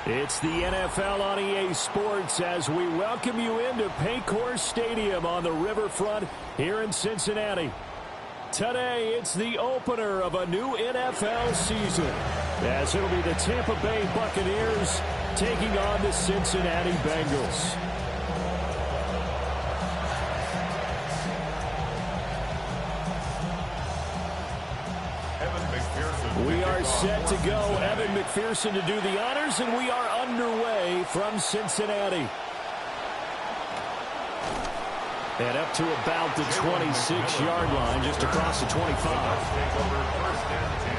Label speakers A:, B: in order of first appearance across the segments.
A: It's the NFL on EA Sports as we welcome you into Paycor Stadium on the riverfront here in Cincinnati. Today, it's the opener of a new NFL season, as it'll be the Tampa Bay Buccaneers taking on the Cincinnati Bengals. We are set to go. Evan McPherson to do the honors, and we are underway from Cincinnati. And up to about the 26-yard line, just across the 25. Take over first and 10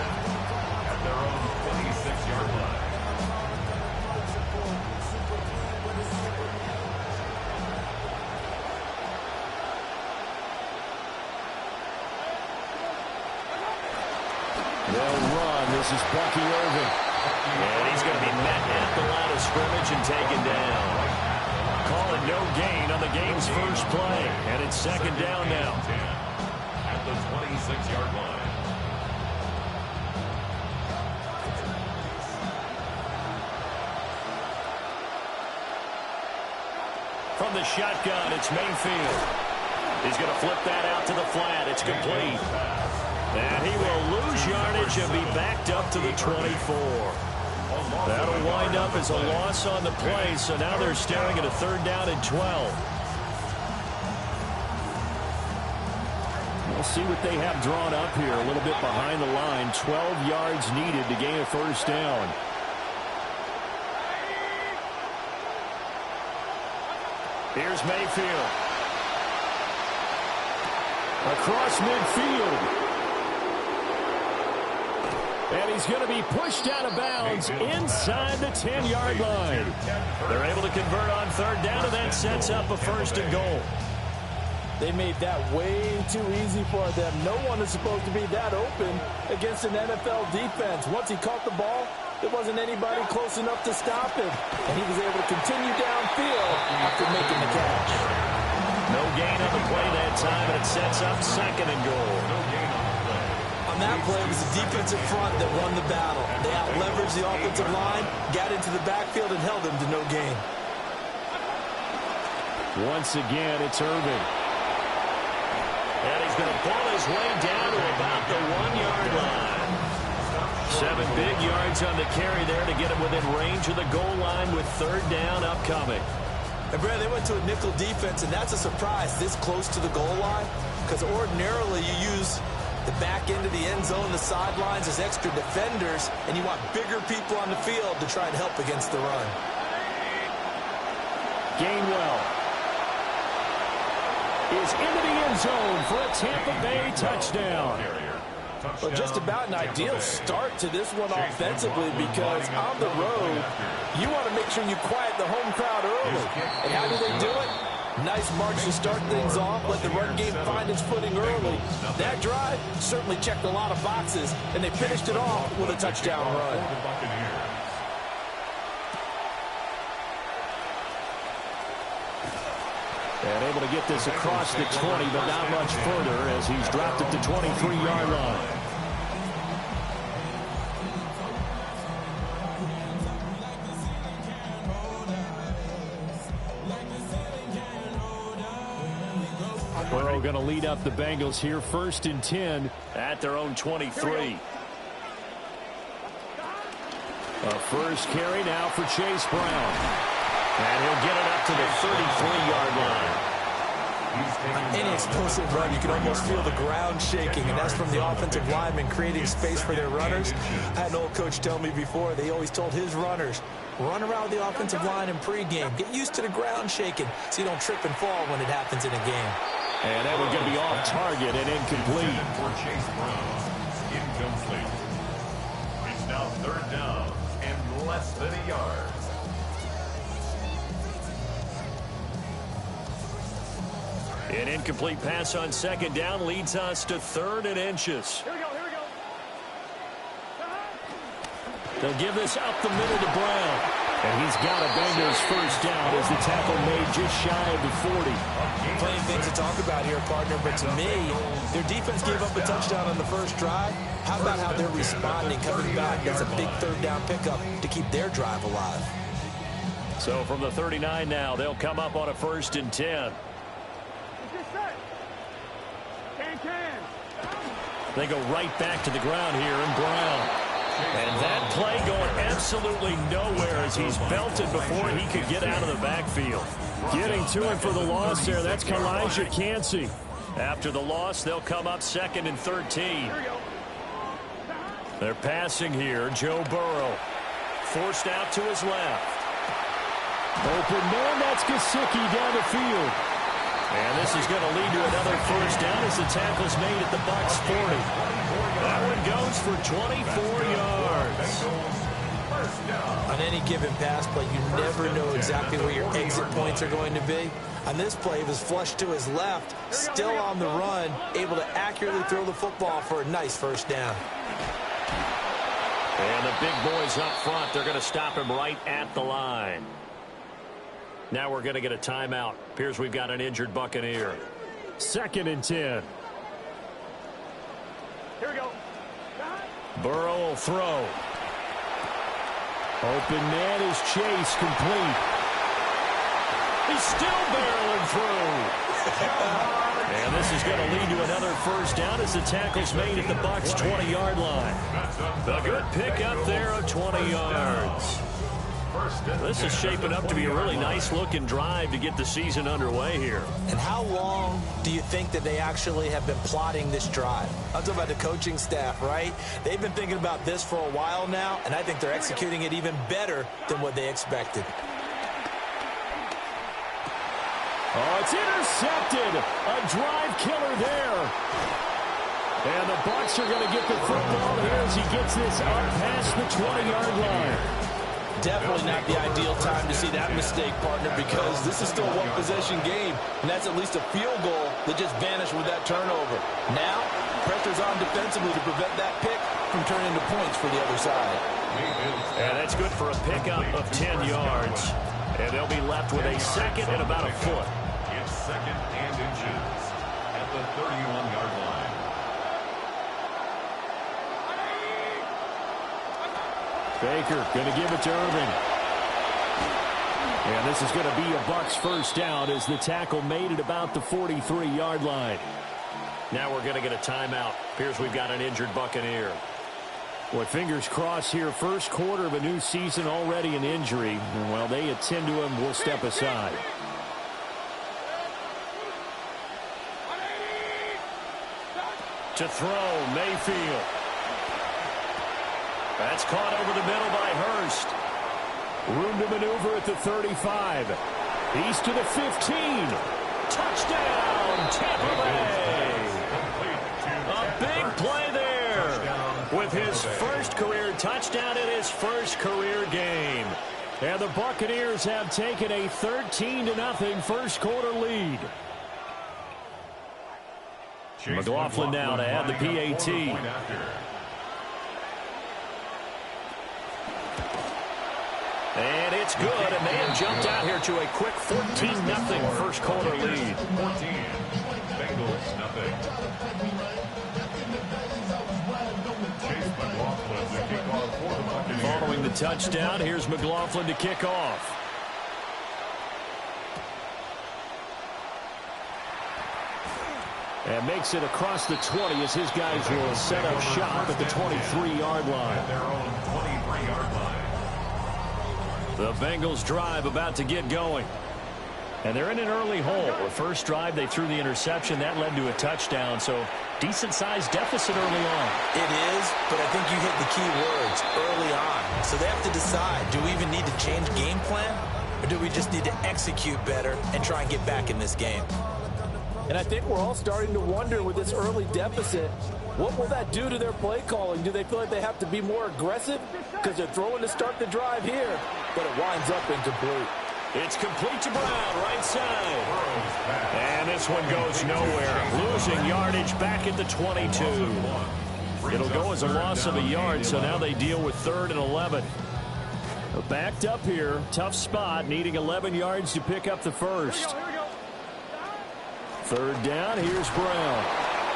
A: at their own 26-yard line. They'll run. This is Bucky Irving. And he's going to be met at the line of scrimmage and taken down. Call it no gain on the game's first play. And it's second down now. At the 26-yard line. From the shotgun, it's Mayfield. He's going to flip that out to the flat. It's complete. And he will lose yardage and be backed up to the 24. That'll wind up as a loss on the play, so now they're staring at a third down and 12. We'll see what they have drawn up here, a little bit behind the line. 12 yards needed to gain a first down. Here's Mayfield. Across midfield. And he's going to be pushed out of bounds inside the 10-yard line. They're able to convert on third down, and that sets up a first and goal.
B: They made that way too easy for them. No one is supposed to be that open against an NFL defense. Once he caught the ball, there wasn't anybody close enough to stop him. And he was able to continue downfield after making the catch.
A: No gain on the play that time, and it sets up second and goal.
B: On that play, it was the defensive front that won the battle. They out-leveraged the offensive line, got into the backfield, and held them to no gain.
A: Once again, it's Irving. And he's going to pull his way down to about the 1-yard line. 7 big yards on the carry there to get him within range of the goal line with third down upcoming.
B: And, Brad, they went to a nickel defense, and that's a surprise this close to the goal line, because ordinarily you use the back end of the end zone, the sidelines as extra defenders, and you want bigger people on the field to try and help against the run.
A: Gainwell is into the end zone for a Tampa Bay touchdown.
B: Well, just about an ideal start to this one offensively, because on the road, you want to make sure you quiet the home crowd early. And how do they do it? Nice march to start things off. Let the run game find its footing early. That drive certainly checked a lot of boxes, and they finished it off with a touchdown run.
A: And able to get this across the 20, but not much further as he's dropped at the 23-yard line. Burrow going to lead up the Bengals here, first and 10 at their own 23. A first carry now for Chase Brown. And he'll get it up to the 33-yard line.
B: Any explosive run, you can almost feel the ground shaking, and that's from the offensive linemen creating space for their runners. I had an old coach tell me before, they always told his runners, run around the offensive line in pregame. Get used to the ground shaking so you don't trip and fall when it happens in a game.
A: And that was going to be off target and incomplete.
C: For Chase Brown, incomplete. It's now third down and less than a yard.
A: An incomplete pass on second down leads us to third and inches.
D: Here we go.
A: They'll give this up the middle to Brown. And he's got a Bengals first down out as the tackle made just shy of the 40.
B: Plenty of things to talk about here, partner, but to me, their defense gave up a touchdown on the first drive. How about how they're responding, coming back as a big third down pickup to keep their drive alive?
A: So from the 39 now, they'll come up on a 1st and 10. They go right back to the ground here in Brown. And that play going absolutely nowhere as he's belted before he could get out of the backfield. Getting to him for the loss there, that's Kalijah Cansey. After the loss, they'll come up 2nd and 13. They're passing here. Joe Burrow forced out to his left. Open man, that's Gesicki down the field. And this is going to lead to another 1st down as the tackle's made at the Bucs 40. That one goes for 24 yards.
B: On any given pass play, you never know exactly where your exit points are going to be. On this play, it was flushed to his left, still on the run, able to accurately throw the football for a nice 1st down.
A: And the big boys up front, they're going to stop him right at the line. Now we're going to get a timeout. Appears we've got an injured Buccaneer. 2nd and 10. Here we go. Burrow will throw. Open man is Chase, complete. He's still barreling through. And this is going to lead to another 1st down as the tackle's made at the Bucs 20-yard line. A good pickup there of 20 yards. This is shaping up to be a really nice-looking drive to get the season underway here.
B: And how long do you think that they actually have been plotting this drive? I'm talking about the coaching staff, right? They've been thinking about this for a while now, and I think they're executing it even better than what they expected.
A: Oh, it's intercepted. A drive killer there. And the Bucs are going to get the football here as he gets this up past the 20-yard line.
B: Definitely not the ideal time to see that mistake, partner, because this is still a one-possession game, and that's at least a field goal that just vanished with that turnover. Now, pressure's on defensively to prevent that pick from turning into points for the other side.
A: And that's good for a pickup of 10 yards. And they'll be left with a 2nd and about a foot.
C: It's 2nd and inches at the 31-yard line.
A: Baker going to give it to Irving. And this is going to be a Bucs 1st down as the tackle made at about the 43-yard line. Now we're going to get a timeout. Appears we've got an injured Buccaneer. Well, fingers crossed here. 1st quarter of a new season, already an injury. And while they attend to him, we'll step aside. To throw, Mayfield. That's caught over the middle by Hurst. Room to maneuver at the 35. He's to the 15. Touchdown, Tampa Bay. A big play there with his 1st career touchdown in his 1st career game. And the Buccaneers have taken a 13-0 1st quarter lead. McLaughlin now to add the PAT. And it's good, and they have jumped out here to a quick 14-0 1st quarter lead.
C: 14. Bengals, nothing. Chase McLaughlin to kick off for the Buccaneers.
A: Following the touchdown, here's McLaughlin to kick off. And makes it across the 20 as his guys will set up shop at the 23-yard line.
C: At their own 23-yard line.
A: The Bengals drive about to get going. And they're in an early hole. The first drive, they threw the interception. That led to a touchdown. So decent-sized deficit early on.
B: It is, but I think you hit the key words, early on. So they have to decide, do we even need to change game plan? Or do we just need to execute better and try and get back in this game?
D: And I think we're all starting to wonder with this early deficit, what will that do to their play calling? Do they feel like they have to be more aggressive because they're throwing to start the drive here, but it winds up incomplete?
A: It's complete to Brown, right side. And this one goes nowhere. Losing yardage back at the 22. It'll go as a loss of a yard, so now they deal with 3rd and 11. Backed up here. Tough spot. Needing 11 yards to pick up the first. Third down. Here's Brown.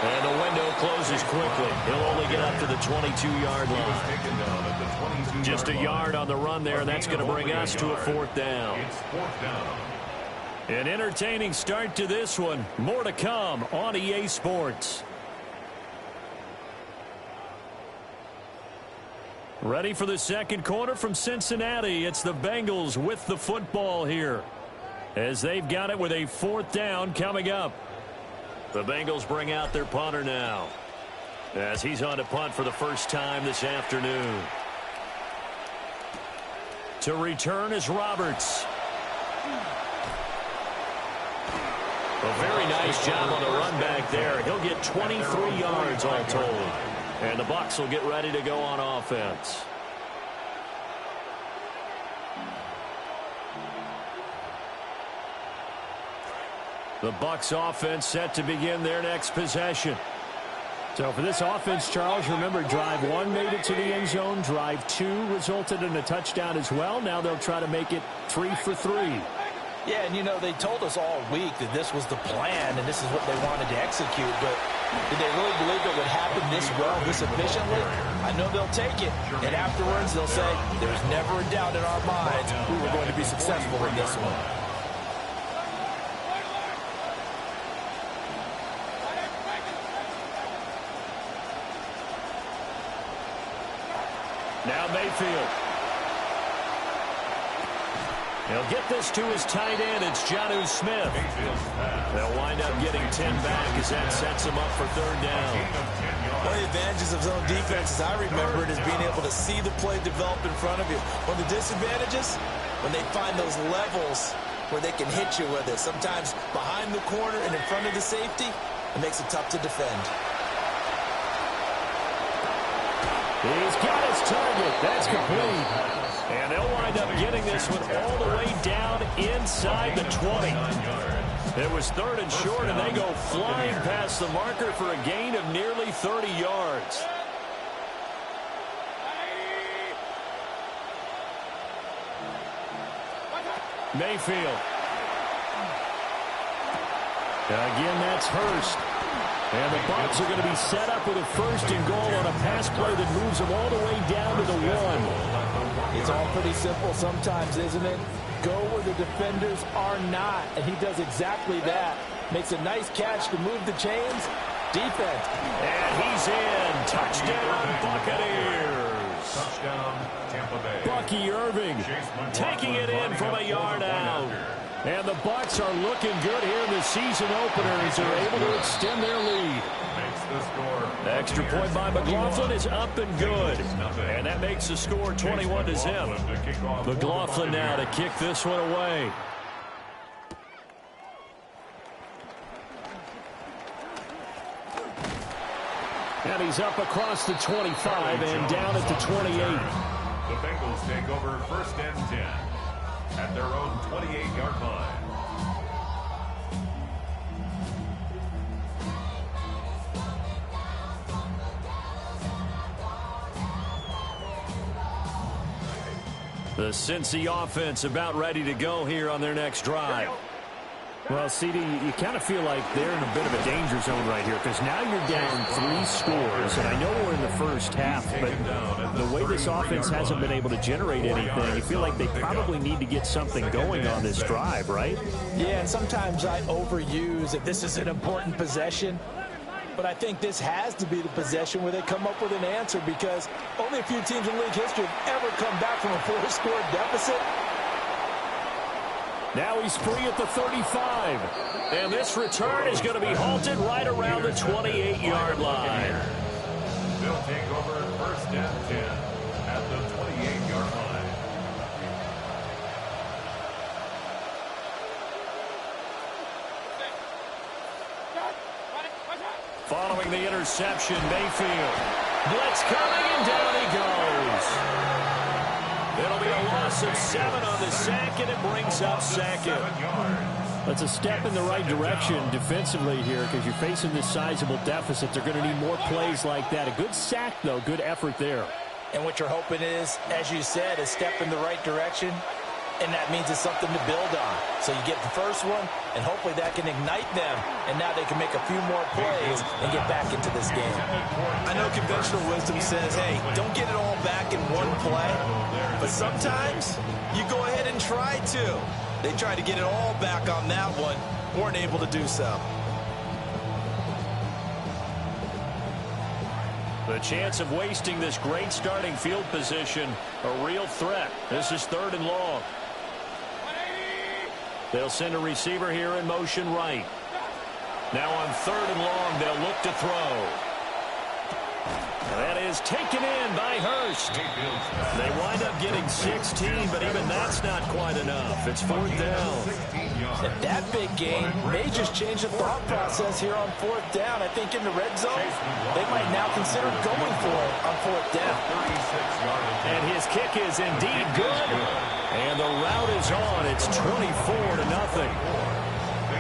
E: And the window closes quickly. He'll only get up to the 22-yard line.
A: Just a yard on the run there, and that's going to bring us to a fourth down. An entertaining start to this one. More to come on EA Sports. Ready for the second quarter from Cincinnati. It's the Bengals with the football here, as they've got it with a fourth down coming up. The Bengals bring out their punter now, as he's on to punt for the first time this afternoon. To return is Roberts. A very nice job on the run back there. He'll get 23 yards all told. And the Bucs will get ready to go on offense. The Bucs offense set to begin their next possession. So for this offense, Charles, remember drive 1 made it to the end zone. Drive 2 resulted in a touchdown as well. Now they'll try to make it 3 for 3.
D: Yeah, and you know, they told us all week that this was the plan and this is what they wanted to execute, but did they really believe it would happen this well, this efficiently? I know they'll take it, and afterwards they'll say, there's never a doubt in our minds we were going to be successful in this one.
A: Now Mayfield. He'll get this to his tight end. It's Jonnu Smith. They'll wind up getting 10 back as that sets him up for third down.
B: One of the advantages of zone defense, as I remember it, is being able to see the play develop in front of you. One of the disadvantages, when they find those levels where they can hit you with it, sometimes behind the corner and in front of the safety, it makes it tough to defend.
A: He's got his target. That's complete. And they'll wind up getting this one all the way down inside the 20. It was third and short, and they go flying past the marker for a gain of nearly 30 yards. Mayfield. Again, that's Hurst. And the Bucs are going to be set up with a first and goal on a pass play that moves them all the way down to the 1.
D: It's all pretty simple sometimes, isn't it? Go where the defenders are not, and he does exactly that. Makes a nice catch to move the chains. Defense.
A: And he's in. Touchdown, Buccaneers.
C: Touchdown, Tampa Bay.
A: Bucky Irving taking it in from a yard out. And the Bucs are looking good here in the season opener as they're able to extend their lead.
C: Makes the score.
A: Extra point by McLaughlin is up and good. And that makes the score 21-0. McLaughlin now to kick this one away. And he's up across the 25 and down at the 28.
C: The Bengals take over first and 10 at their own 28-yard line.
A: The Cincy offense about ready to go here on their next drive. Well, CD, you kind of feel like they're in a bit of a danger zone right here because now you're down 3 scores, and I know we're in the first half, but the way this offense hasn't been able to generate anything, you feel like they probably need to get something going on this drive, right?
D: Yeah, and sometimes I overuse that this is an important possession, but I think this has to be the possession where they come up with an answer because only a few teams in league history have ever come back from a 4-score deficit.
A: Now he's free at the 35. And this return is going to be halted right around the 28-yard line.
C: They'll take over first and 10 at the 28-yard line.
A: Following the interception, Mayfield. Blitz coming, and down he goes. It'll be a loss of 7 on the sack, and it brings up second. That's a step in the right direction defensively here because you're facing this sizable deficit. They're going to need more plays like that. A good sack, though. Good effort there.
D: And what you're hoping is, as you said, a step in the right direction. And that means it's something to build on. So you get the first one, and hopefully that can ignite them. And now they can make a few more plays and get back into this game.
B: I know conventional wisdom says, hey, don't get it all back in one play. But sometimes you go ahead and try to. They tried to get it all back on that one. Weren't able to do so.
A: The chance of wasting this great starting field position, a real threat. This is 3rd and long. They'll send a receiver here in motion right. Now on 3rd and long, they'll look to throw. That is taken in by Hurst. They wind up getting 16, but even that's not quite enough. It's 4th down.
D: And that big game may just change the thought process here on 4th down. I think in the red zone, they might now consider going for it on 4th down.
A: And his kick is indeed good. And the route is on. It's 24-0.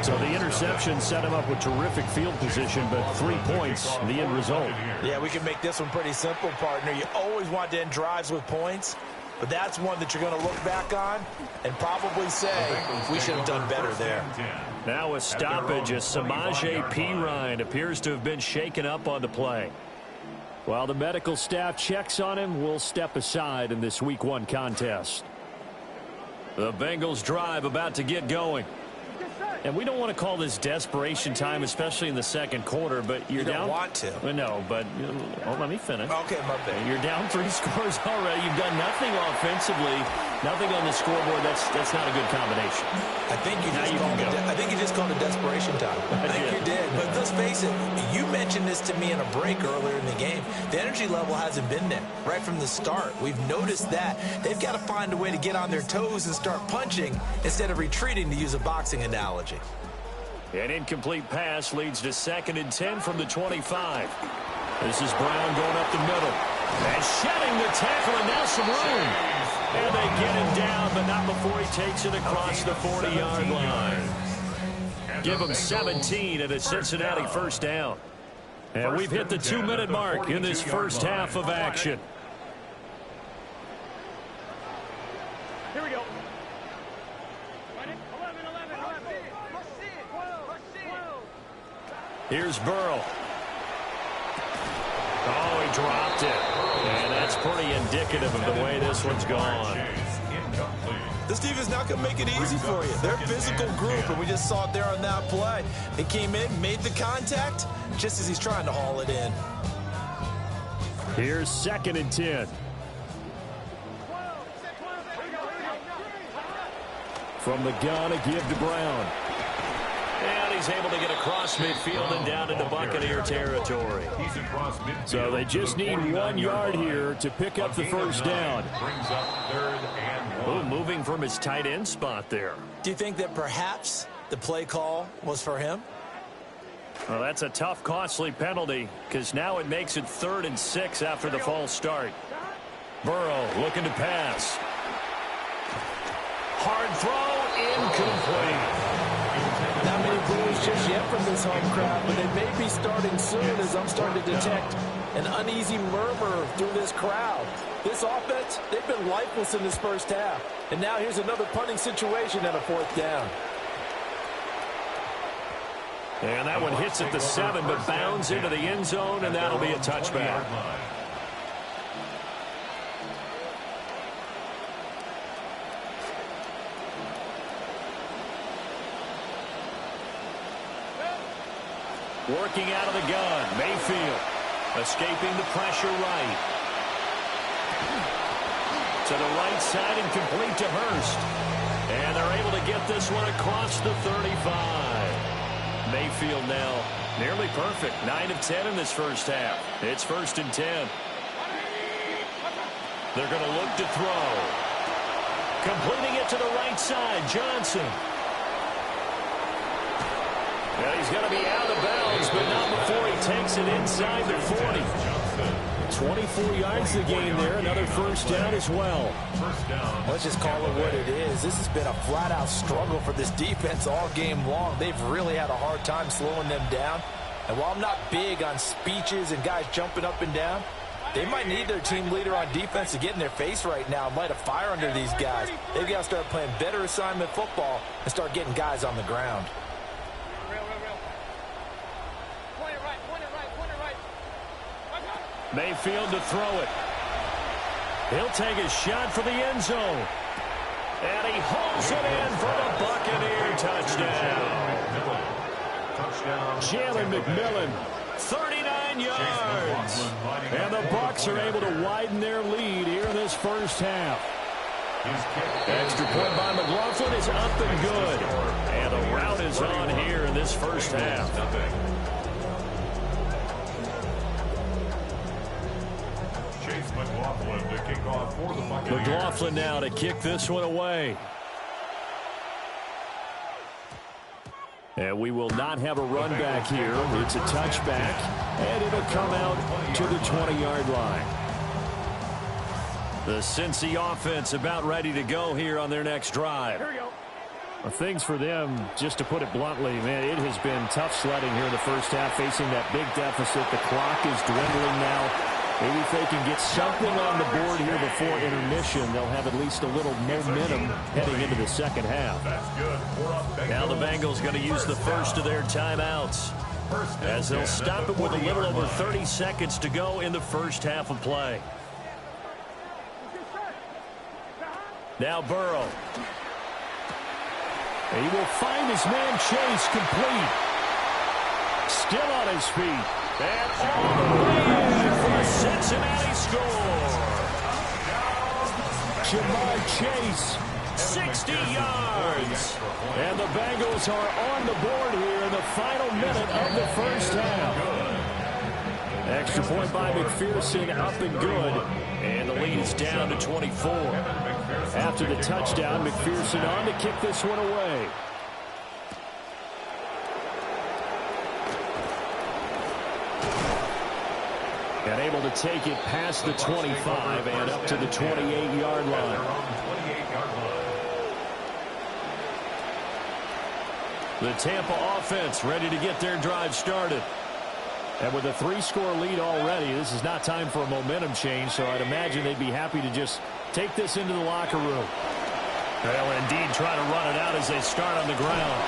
A: So the interception set him up with terrific field position, but 3 points, the end result.
D: Yeah, we can make this one pretty simple, partner. You always want to end drives with points, but that's one that you're going to look back on and probably say, we should have done better there.
A: Now a stoppage as Samaje Perine appears to have been shaken up on the play. While the medical staff checks on him, we'll step aside in this Week 1 contest. The Bengals drive about to get going. And we don't want to call this desperation time, especially in the second quarter, but you're down.
B: You don't want to.
A: No, but let me finish.
B: Okay, my bad.
A: You're down 3 scores already. You've done nothing offensively, nothing on the scoreboard. That's not a good combination.
B: I think you just called it desperation time. I think you did. But let's face it, you mentioned this to me in a break earlier in the game. The energy level hasn't been there right from the start. We've noticed that. They've got to find a way to get on their toes and start punching instead of retreating, to use a boxing analogy.
A: An incomplete pass leads to 2nd and 10 from the 25. This is Brown going up the middle. And shedding the tackle, and now some room. And they get him down, but not before he takes it across the 40-yard line. Give him 17 at a Cincinnati 1st down. And we've hit the 2-minute mark in this first half of action.
F: Here we go.
A: Here's Burrow. Oh, he dropped it. And that's pretty indicative of the way this one's gone.
B: This defense not going to make it easy for you. They're a physical group, and we just saw it there on that play. He came in, made the contact, just as he's trying to haul it in.
A: Here's 2nd and 10. From the gun, a give to Brown. And he's able to get across midfield and down into Buccaneer territory. So they just need 1 yard here to pick up the 1st down. Oh, moving from his tight end spot there.
B: Do you think that perhaps the play call was for him?
A: Well, that's a tough, costly penalty because now it makes it 3rd and 6 after the false start. Burrow looking to pass. Hard throw, incomplete.
D: Not many boos just yet from this home crowd, but they may be starting soon as I'm starting to detect an uneasy murmur through this crowd. This offense, they've been lifeless in this first half. And now here's another punting situation at a 4th down.
A: And that one hits at the 7, but bounds into the end zone, and that'll be a touchback. Working out of the gun, Mayfield escaping the pressure right. To the right side and complete to Hurst. And they're able to get this one across the 35. Mayfield now nearly perfect. 9 of 10 in this first half. It's 1st and 10. They're going to look to throw. Completing it to the right side, Johnson. And he's going to be out of bounds, but not before he takes it inside the 40. 24 yards to gain there. Another 1st down as well.
D: Let's just call it what it is. This has been a flat-out struggle for this defense all game long. They've really had a hard time slowing them down. And while I'm not big on speeches and guys jumping up and down, They might need their team leader on defense to get in their face right now and light a fire under these guys. They've got to start playing better assignment football and start getting guys on the ground.
A: Mayfield to throw it. He'll take a shot for the end zone. And he hauls it in for the Buccaneer touchdown. Jalen McMillan, 39 yards. And the Bucs are able to widen their lead here in this first half. Extra point by McLaughlin is up and good. And the rout is on here in this first half. McLaughlin now to kick this one away. And we will not have a run back here. It's a touchback, and it'll come out to the 20-yard line. The Cincy offense about ready to go here on their next drive.
F: Here we go.
A: Well, things for them, just to put it bluntly, man, it has been tough sledding here in the first half, facing that big deficit. The clock is dwindling now. Maybe if they can get something on the board here before intermission, they'll have at least a little momentum heading into the second half.
C: Now
A: the Bengals going to use the first of their timeouts, as they'll stop it with a little over 30 seconds to go in the first half of play. Now Burrow. He will find his man Chase complete. Still on his feet. And all the way in for the Cincinnati score. Jamar Chase, 60 yards. And the Bengals are on the board here in the final minute of the first half. Extra point by McPherson, up and good. And the lead is down to 24. After the touchdown, McPherson on to kick this one away. And able to take it past the 25 and up to the 28-yard line. The Tampa offense ready to get their drive started. And with a 3-score lead already, this is not time for a momentum change, so I'd imagine they'd be happy to just take this into the locker room. They'll indeed try to run it out as they start on the ground.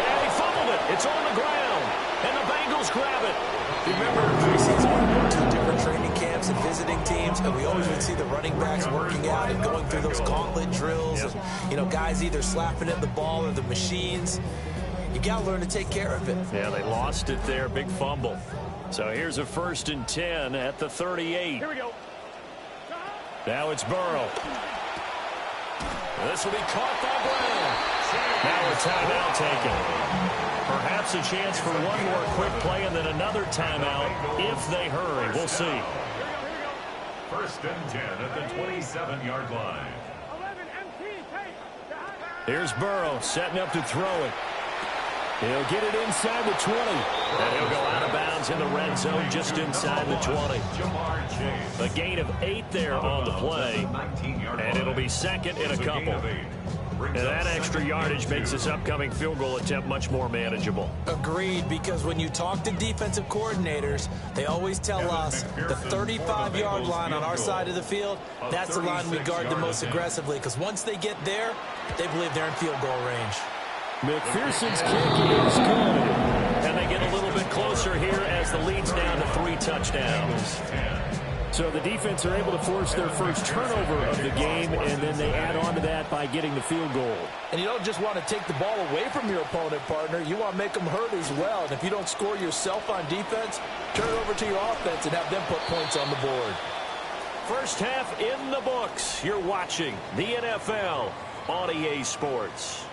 A: And he fumbled it. It's on the ground. And the Bengals grab it.
D: Remember, preseason, we went to different training camps and visiting teams, and we always would see the running backs working out and going through those gauntlet drills. And, you know, guys either slapping at the ball or the machines. You got to learn to take care of it.
A: Yeah, they lost it there. Big fumble. So here's a 1st and 10 at the 38.
F: Here we go.
A: Now it's Burrow. This will be caught by Brown. Now a timeout taken. Perhaps a chance for one more quick play and then another timeout if they hurry. We'll see.
C: 1st and 10 at the 27-yard line.
A: Here's Burrow setting up to throw it. He'll get it inside the 20. And he'll go out of bounds in the red zone just inside the 20. A gain of 8 there on the play. And it'll be second in a couple. And that extra yardage makes this upcoming field goal attempt much more manageable.
D: Agreed, because when you talk to defensive coordinators, they always tell us the 35-yard line on our side of the field, that's the line we guard the most aggressively, because once they get there, they believe they're in field goal range.
A: McPherson's kick is good. And they get a little bit closer here as the lead's down to 3 touchdowns. So the defense are able to force their first turnover of the game, and then they add on to that by getting the field goal.
D: And you don't just want to take the ball away from your opponent, partner. You want to make them hurt as well. And if you don't score yourself on defense, turn it over to your offense and have them put points on the board.
A: First half in the books. You're watching the NFL on EA Sports.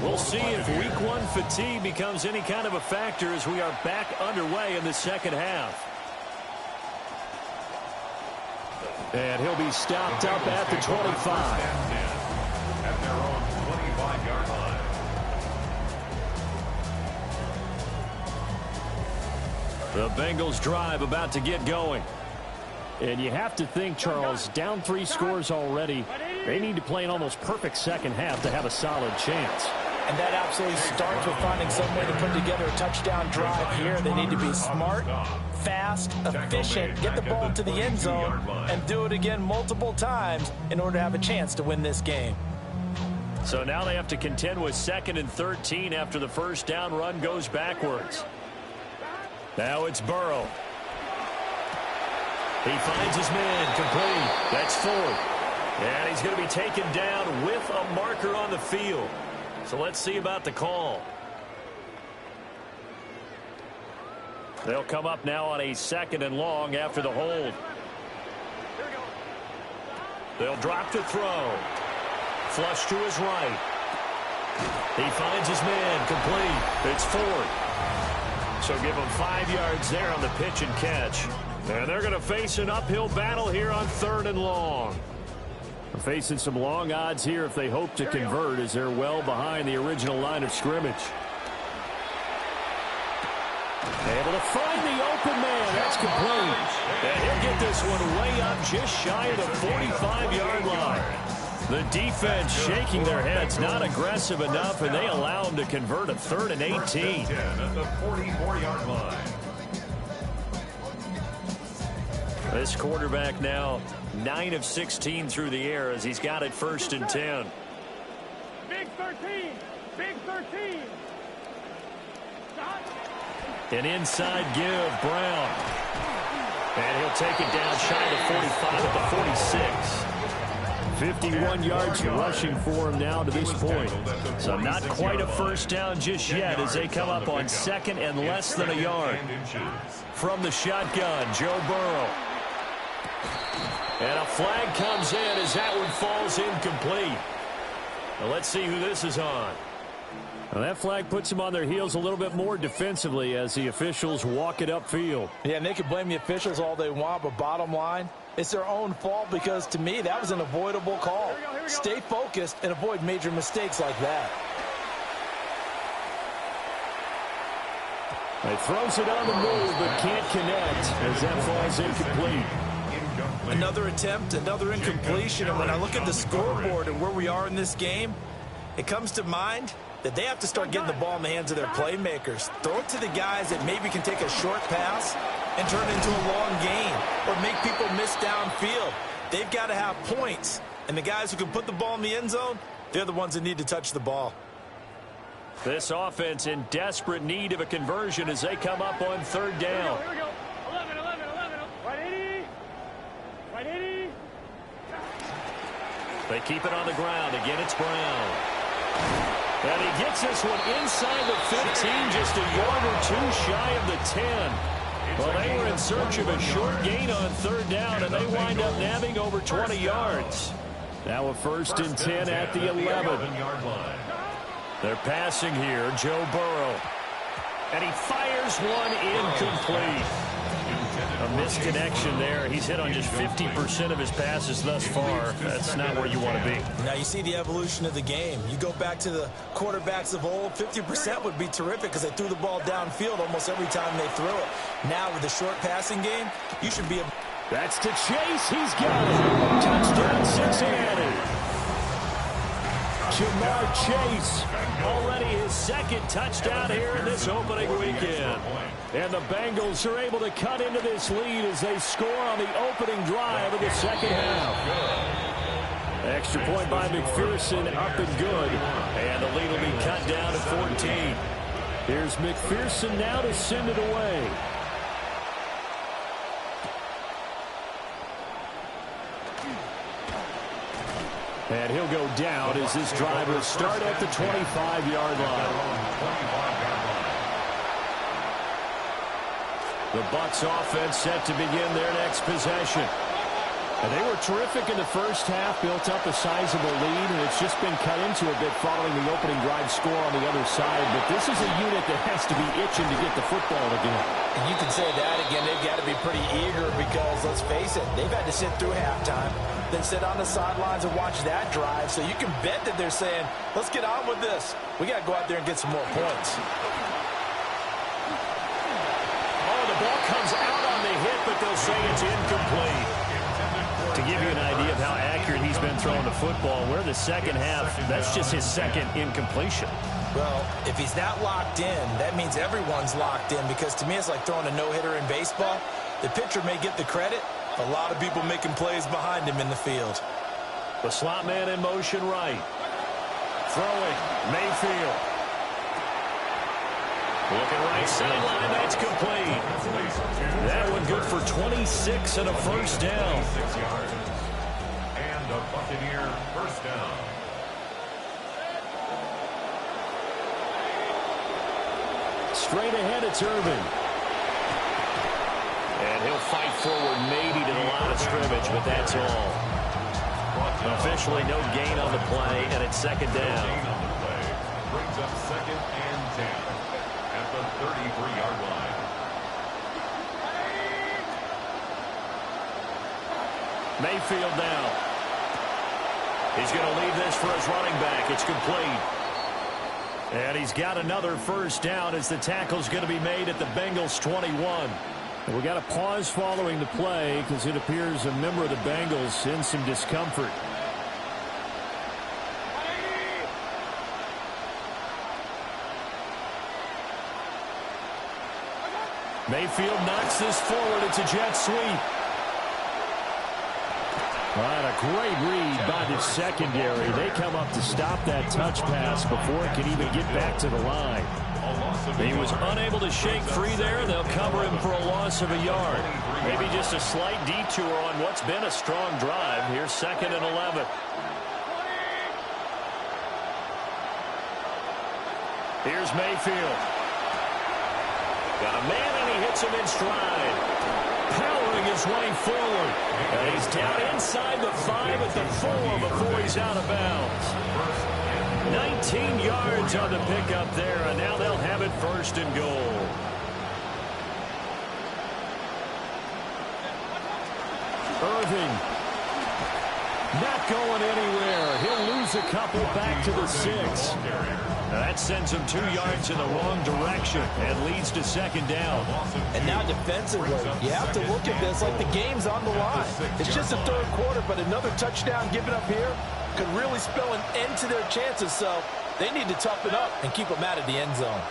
A: We'll see if week 1 fatigue becomes any kind of a factor as we are back underway in the second half. And he'll be stopped up at the 25.
C: At their own 25-yard line.
A: The Bengals drive about to get going. And you have to think, Charles, down 3 scores already. They need to play an almost perfect second half to have a solid chance.
D: And that absolutely starts with finding some way to put together a touchdown drive here. They need to be smart, fast, efficient, get the ball to the end zone, and do it again multiple times in order to have a chance to win this game.
A: So now they have to contend with 2nd and 13 after the first down run goes backwards. Now it's Burrow. He finds his man complete. That's 4th. And he's going to be taken down with a marker on the field. So let's see about the call. They'll come up now on a 2nd and long after the hold. They'll drop to throw. Flush to his right. He finds his man complete. It's 4th. So give him 5 yards there on the pitch and catch. And they're going to face an uphill battle here on 3rd and long. They're facing some long odds here if they hope to convert, as they're well behind the original line of scrimmage. Able to find the open man. That's complete. And he'll get this one way up just shy of the 45-yard line. The defense shaking their heads, not aggressive enough, and they allow them to convert a 3rd and 18.
C: At the 44-yard line.
A: This quarterback now 9 of 16 through the air as he's got it 1st and 10.
F: Big 13. Big 13.
A: An inside give, Brown. And he'll take it down shy of the 45 at the 46. 51 yards rushing for him now to this point. So not quite a first down just yet as they come up on 2nd and less than a yard. From the shotgun, Joe Burrow. And a flag comes in as that one falls incomplete. Now let's see who this is on. Well, that flag puts them on their heels a little bit more defensively as the officials walk it upfield.
D: Yeah, and they can blame the officials all they want, but bottom line, it's their own fault because, to me, that was an avoidable call. Here we go. Stay focused and avoid major mistakes like that.
A: He throws it on the move but can't connect as that falls incomplete.
D: Another attempt, another incompletion, and when I look at the scoreboard and where we are in this game, it comes to mind that they have to start getting the ball in the hands of their playmakers. Throw it to the guys that maybe can take a short pass and turn it into a long gain or make people miss downfield. They've got to have points, and the guys who can put the ball in the end zone, they're the ones that need to touch the ball.
A: This offense in desperate need of a conversion as they come up on 3rd down.
F: Here we go. 11. Right 80. Right 80.
A: They keep it on the ground. Again, it's Brown. And he gets this one inside the 15, just a yard or two shy of the 10. Well, they were in search of a short gain on 3rd down, and they wind up nabbing over 20 yards. Now a 1st and 10 at the 11. They're passing here, Joe Burrow. And he fires one incomplete. A misconnection there. He's hit on just 50% of his passes thus far. That's not where you want to be.
D: Now you see the evolution of the game. You go back to the quarterbacks of old, 50% would be terrific because they threw the ball downfield almost every time they threw it. Now with the short passing game, you should be a...
A: That's to Chase. He's got it. Touchdown, Cincinnati. Jamar Chase, already his 2nd touchdown here in this opening weekend. And the Bengals are able to cut into this lead as they score on the opening drive of the 2nd half. Extra point by McPherson, up and good. And the lead will be cut down to 14. Here's McPherson now to send it away. And he'll go down as this drive will start at the 25-yard line. The Bucs offense set to begin their next possession. And they were terrific in the first half, built up a sizable lead, and it's just been cut into a bit following the opening drive score on the other side. But this is a unit that has to be itching to get the football again.
D: And you can say that again. They've got to be pretty eager because, let's face it, they've had to sit through halftime, then sit on the sidelines and watch that drive. So you can bet that they're saying, let's get on with this. We got to go out there and get some more points.
A: Oh, the ball comes out on the hit, but they'll say it's incomplete. To give you an idea of how accurate he's been throwing the football, we're in the second half. That's just his second incompletion.
B: Well, if he's not locked in, that means everyone's locked in, because to me it's like throwing a no-hitter in baseball. The pitcher may get the credit. A lot of people making plays behind him in the field.
A: The slot man in motion right. Throwing, Mayfield. Looking right sideline, that's complete. That one good for 26 and a first down.
C: 6 yards. And a Buccaneer first down.
A: Straight ahead, it's Irvin. And he'll fight forward maybe to the line of scrimmage, but that's all. Officially no gain on the play, and it's second down.
C: Gain on the play. Brings up 2nd and 10 at the 33-yard line.
A: Mayfield now. He's going to leave this for his running back. It's complete. And he's got another first down as the tackle's going to be made at the Bengals 21. And we got a pause following the play because it appears a member of the Bengals in some discomfort. Mayfield knocks this forward. It's a jet sweep. All right, a great read by the secondary. They come up to stop that touch pass before it can even get back to the line. He was unable to shake free there. They'll cover him for a loss of a yard. Maybe just a slight detour on what's been a strong drive. Here's 2nd and 11. Here's Mayfield. Got a man, and he hits him in stride. Powering his way forward. And he's down inside the 5 at the 4 before he's out of bounds. 19 yards on the pickup there, and now they'll have it 1st and goal. Irving. Not going anywhere. He'll lose a couple back to the 6. That sends him 2 yards in the wrong direction and leads to 2nd down.
B: And now defensively, you have to look at this like the game's on the line. It's just the 3rd quarter, but another touchdown given up here could really spell an end to their chances, so they need to toughen up and keep them out of the end zone.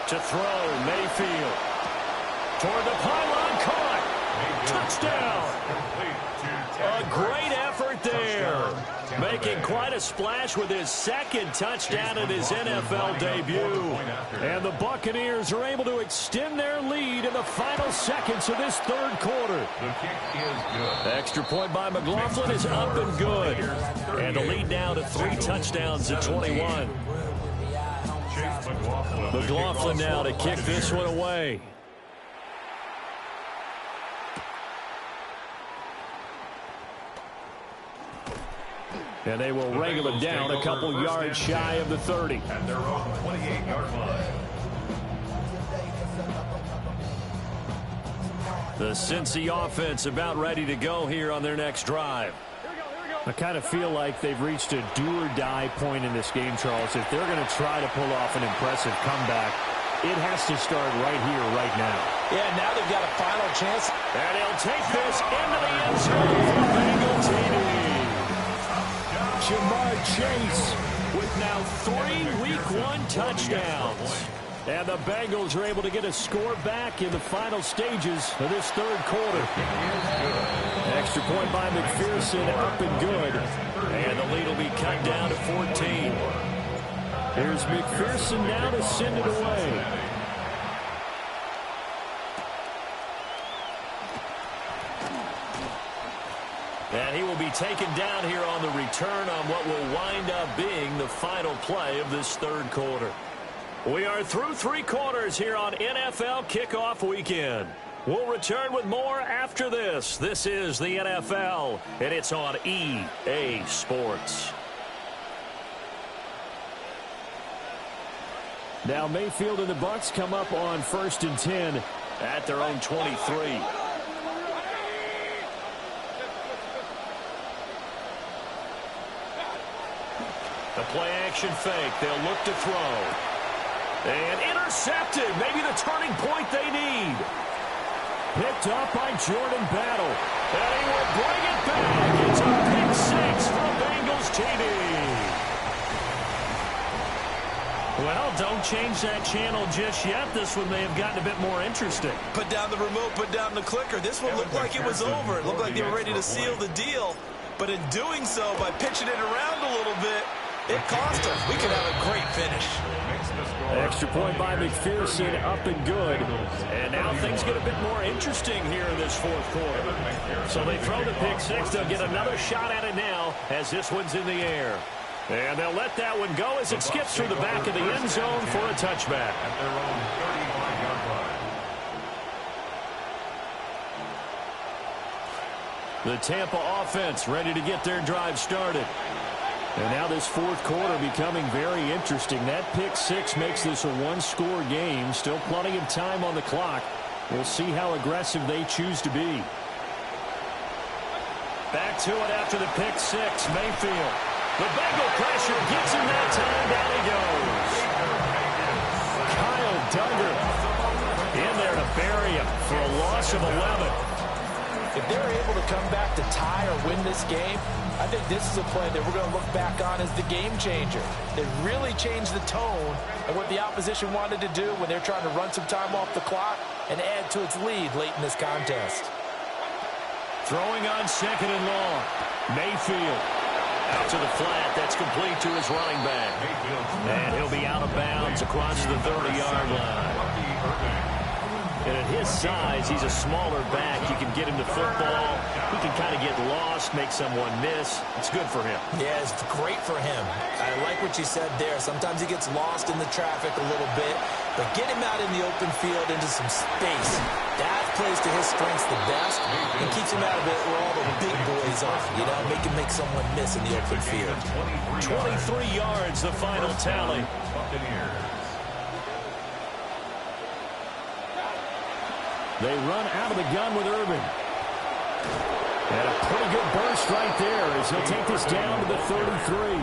A: To throw, Mayfield. Toward the pylon, caught. Touchdown. A great effort there. Making quite a splash with his 2nd touchdown in his NFL debut. And the Buccaneers are able to extend their lead in the final seconds of this 3rd quarter.
C: The kick is good.
A: Extra point by McLaughlin is up and good. And the lead now to 3 touchdowns at 21. McLaughlin now to kick this one away. And they will wrangle it down a couple yards shy of the 30.
C: At their own 28-yard line.
A: The Cincy offense about ready to go here on their next drive. I kind of feel like they've reached a do-or-die point in this game, Charles. If they're going to try to pull off an impressive comeback, it has to start right here, right now.
B: Yeah, now they've got a final chance.
A: And he'll take this into the end zone for a Bengal TD. Jamar Chase with now 3 Week 1 touchdowns. And the Bengals are able to get a score back in the final stages of this 3rd quarter. Extra point by McPherson, up and good. And the lead will be cut down to 14. Here's McPherson now to send it away. And he will be taken down here on the return on what will wind up being the final play of this 3rd quarter. We are through 3 quarters here on NFL Kickoff Weekend. We'll return with more after this. This is the NFL, and it's on EA Sports. Now Mayfield and the Bucs come up on 1st and 10 at their own 23. The play-action fake. They'll look to throw. And intercepted. Maybe the turning point they need. Picked up by Jordan Battle. And he will bring it back. It's a pick six for Bengals TD. Well, don't change that channel just yet. This one may have gotten a bit more interesting.
B: Put down the remote, put down the clicker. This one looked like it was over. It looked like they were ready to seal the deal. But in doing so, by pitching it around a little bit, it cost them. We could have a great finish.
A: Extra point by McPherson, up and good. And now things get a bit more interesting here in this fourth quarter. So they throw the pick six. They'll get another shot at it now as this one's in the air. And they'll let that one go as it skips through the back of the end zone for a touchback.
C: At their own 35-yard line.
A: The Tampa offense ready to get their drive started. And now this fourth quarter becoming very interesting. That pick six makes this a one-score game. Still plenty of time on the clock. We'll see how aggressive they choose to be. Back to it after the pick six. Mayfield. The Bengal pressure gets him that time. Down he goes. Kyle Duggar in there to bury him for a loss of 11.
D: If they're able to come back to tie or win this game, I think this is a play that we're going to look back on as the game changer. It really changed the tone of what the opposition wanted to do when they're trying to run some time off the clock and add to its lead late in this contest.
A: Throwing on second and long. Mayfield out to the flat. That's complete to his running back. And he'll be out of bounds across the 30-yard line. And at his size, he's a smaller back. You can get him to football. He can kind of get lost, make someone miss. It's good for him.
D: Yeah, it's great for him. I like what you said there. Sometimes he gets lost in the traffic a little bit. But get him out in the open field into some space. That plays to his strengths the best and keeps him out of it where all the big boys are. You know, make someone miss in the open field.
A: 23 yards, the final tally. They run out of the gun with Urban. And a pretty good burst right there as he'll take this down to the 33.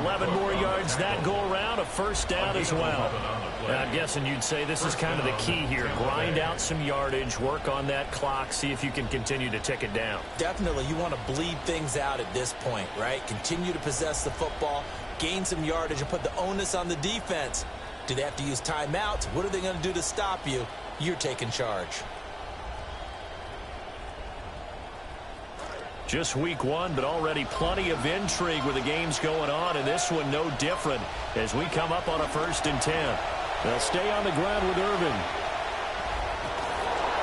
A: 11 more yards that go around, a first down as well. And I'm guessing you'd say this is kind of the key here. Grind out some yardage, work on that clock, see if you can continue to tick it down.
D: Definitely, you want to bleed things out at this point, right? Continue to possess the football, gain some yardage, and put the onus on the defense. Do they have to use timeouts? What are they going to do to stop you? You're taking charge.
A: Just week one, but already plenty of intrigue with the games going on, and this one no different as we come up on a 1st and 10. They'll stay on the ground with Urban.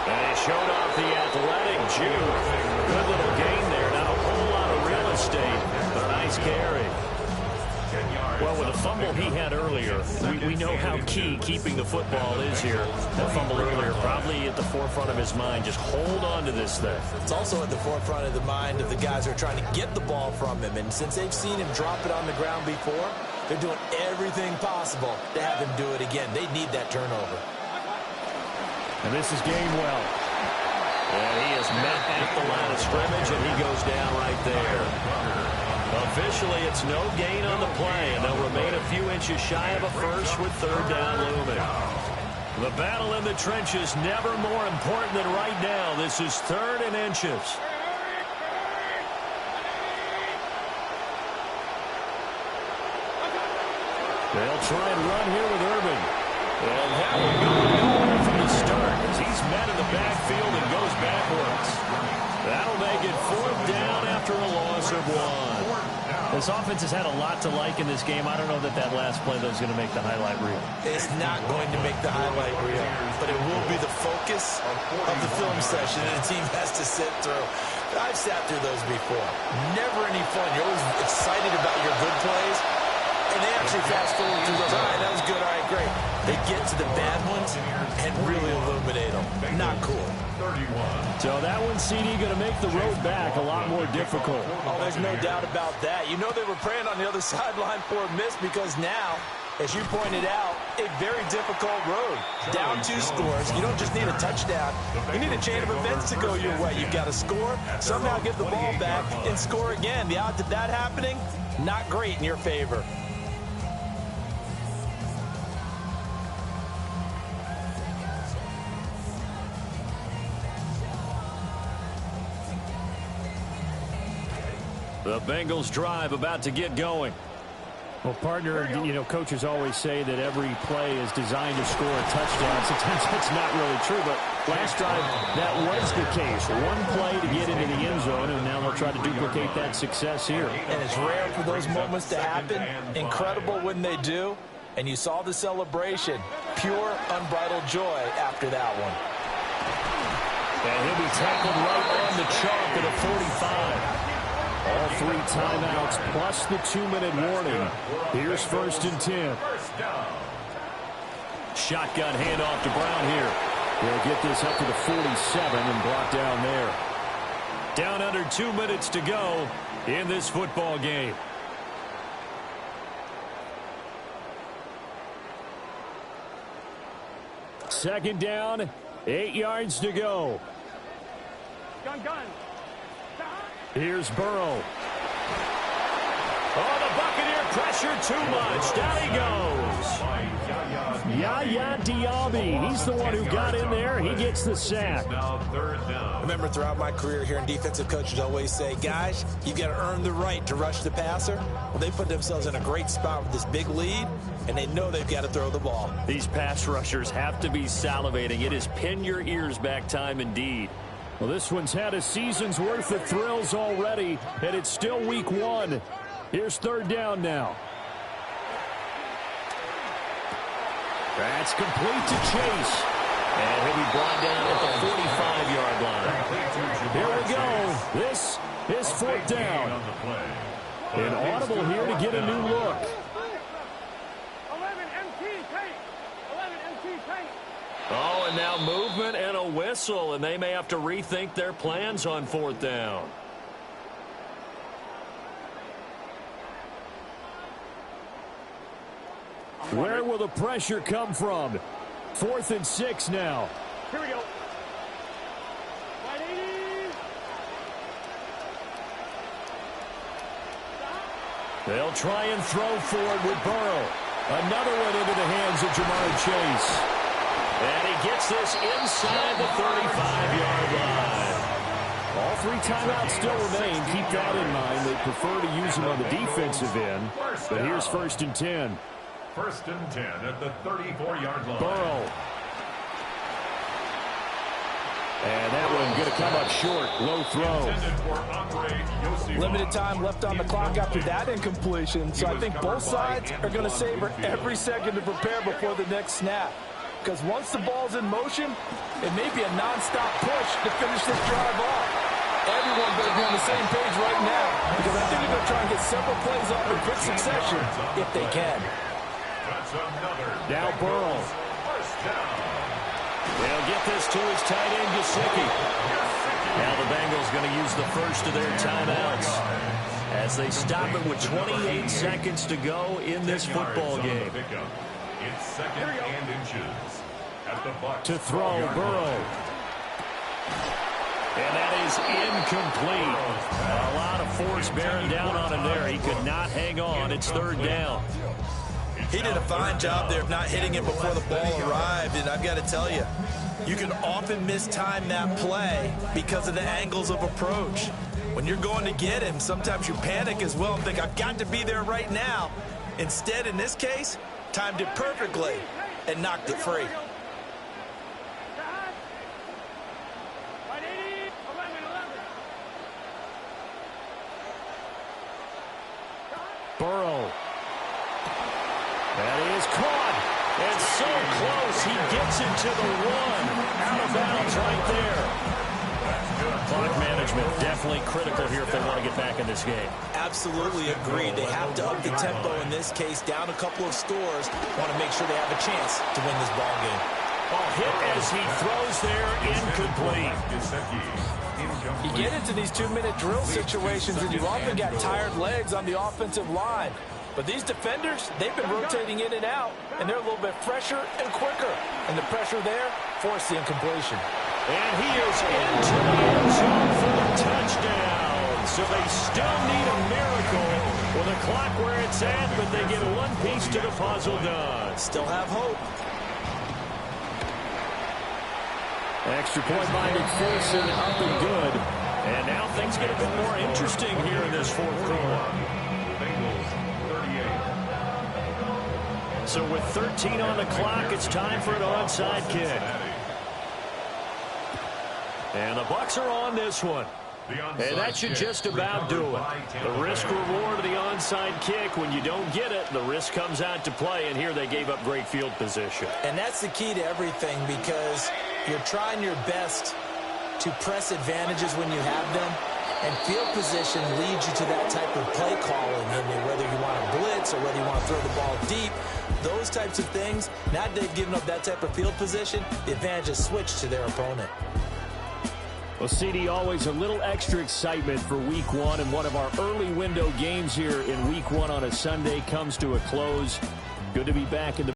A: And he showed off the athletic juke. Good little gain there. Not a whole lot of real estate, but a nice carry. Well, with the fumble he had earlier, we know how key keeping the football is here. That fumble earlier probably at the forefront of his mind. Just hold on to this thing.
D: It's also at the forefront of the mind of the guys who are trying to get the ball from him. And since they've seen him drop it on the ground before, they're doing everything possible to have him do it again. They need that turnover.
A: And this is Gainwell. And he is met at the line of scrimmage, and he goes down right there. Officially, it's no gain on the play, and they'll remain a few inches shy of a first with 3rd down looming. The battle in the trenches never more important than right now. This is 3rd and inches. They'll try and run here with Urban. And that one going nowhere from the start as he's met in the backfield and goes backwards. That'll make it 4th down after a loss of 1. This offense has had a lot to like in this game. I don't know that last play, though, is going to make the highlight reel.
D: It's not going to make the highlight reel, but it will be the focus of the film session that the team has to sit through. I've sat through those before. Never any fun. You're always excited about your good plays, and they actually fast forward through those. All right, that was good. All right, great. They get to the bad ones and really illuminate them. Not cool.
A: So that one, CD, going to make the road back a lot more difficult.
D: Oh, there's no doubt about that. You know they were praying on the other sideline for a miss because now, as you pointed out, a very difficult road. Down 2 scores. You don't just need a touchdown. You need a chain of events to go your way. You've got to score, somehow get the ball back, and score again. The odds of that happening, not great in your favor.
A: The Bengals drive about to get going. Well, partner, you know, coaches always say that every play is designed to score a touchdown. Sometimes that's not really true, but last drive, that was the case. One play to get into the end zone, and now they'll try to duplicate that success here.
D: And it's rare for those moments to happen. Incredible when they do. And you saw the celebration. Pure, unbridled joy after that one.
A: And he'll be tackled right on the chalk at a 45. All 3 timeouts plus the 2-minute warning. Here's 1st and 10. Shotgun handoff to Brown here. He'll get this up to the 47 and brought down there. Down under 2 minutes to go in this football game. Second down, 8 yards to go.
F: Gun.
A: Here's Burrow. Oh, the Buccaneer pressure too much. Down he goes. Yaya Diaby. He's the one who got in there. He gets the sack.
B: Remember, throughout my career here in defensive coaches always say, guys, you've got to earn the right to rush the passer. Well, they put themselves in a great spot with this big lead, and they know they've got to throw the ball.
E: These pass rushers have to be salivating. It is pin your ears back time indeed.
A: Well, this one's had a season's worth of thrills already, and it's still week 1. Here's 3rd down now. That's complete to Chase.
E: And he'll be brought down at the 45-yard line.
A: Here we go. This is 4th down. An audible here to get a new look.
F: 11 MT tape. 11 MT tape.
E: Oh, and now movement and a whistle, and they may have to rethink their plans on 4th down.
A: Where will the pressure come from? 4th and 6 now.
F: Here we go. 180.
A: They'll try and throw forward with Burrow. Another one into the hands of Jamar Chase.
E: And he gets this inside the 35-yard line.
A: All 3 timeouts still remain. Keep that in mind. They prefer to use them on the defensive end. But here's 1st and 10.
C: 1st and 10 at the 34-yard line.
A: Burrow. And that one going to come up short. Low throw.
D: Limited time left on the clock after that incompletion. So I think both sides are going to savor every second to prepare before the next snap. Because once the ball's in motion, it may be a nonstop push to finish this drive off. Everyone better be on the same page right now, because I think they're going to try and get several plays off in quick succession if they can.
A: Now Burrow.
E: They'll get this to his tight end, Gesicki. Now the Bengals going to use the first of their timeouts as they stop it with 28 seconds to go in this football game.
C: It's 2nd and inches at the Bucs.
A: To throw, Burrow.
E: And that is incomplete. A lot of force bearing down on him there. He could not hang on. It's 3rd down.
B: He did a fine job there of not hitting it before the ball arrived, and I've got to tell you, you can often mistime that play because of the angles of approach. When you're going to get him, sometimes you panic as well and think, I've got to be there right now. Instead, in this case, timed it perfectly and knocked it free.
F: 180. 11.
A: Burrow. That is caught. And so close. He gets it to the 1. Out of bounds right there. Clock management definitely critical here if they want to get back in this game.
B: Absolutely agreed. They have to up the tempo in this case, down a couple of scores. Want to make sure they have a chance to win this ball game.
A: Oh, hit as he throws there, incomplete.
D: You get into these 2-minute drill situations and you often got tired legs on the offensive line. But these defenders, they've been rotating in and out, and they're a little bit fresher and quicker. And the pressure there forced the incompletion.
A: And he is into the end zone for the touchdown. So they still need a miracle, Well, the clock where it's at, but they get one piece to the puzzle done.
B: Still have hope.
A: Extra point by McPherson, up and good. And now things get a bit more interesting here in this fourth quarter.
C: Bengals 38.
A: So with 13 on the clock, it's time for an onside kick. And the Bucs are on this one. And that should just about do it. The risk reward of the onside kick. When you don't get it, the risk comes out to play. And here they gave up great field position.
B: And that's the key to everything, because you're trying your best to press advantages when you have them. And field position leads you to that type of play calling. And whether you want to blitz or whether you want to throw the ball deep, those types of things, now that they've given up that type of field position, the advantage is switched to their opponent.
A: Well, CD, always a little extra excitement for Week 1, and one of our early window games here in Week 1 on a Sunday comes to a close. Good to be back in the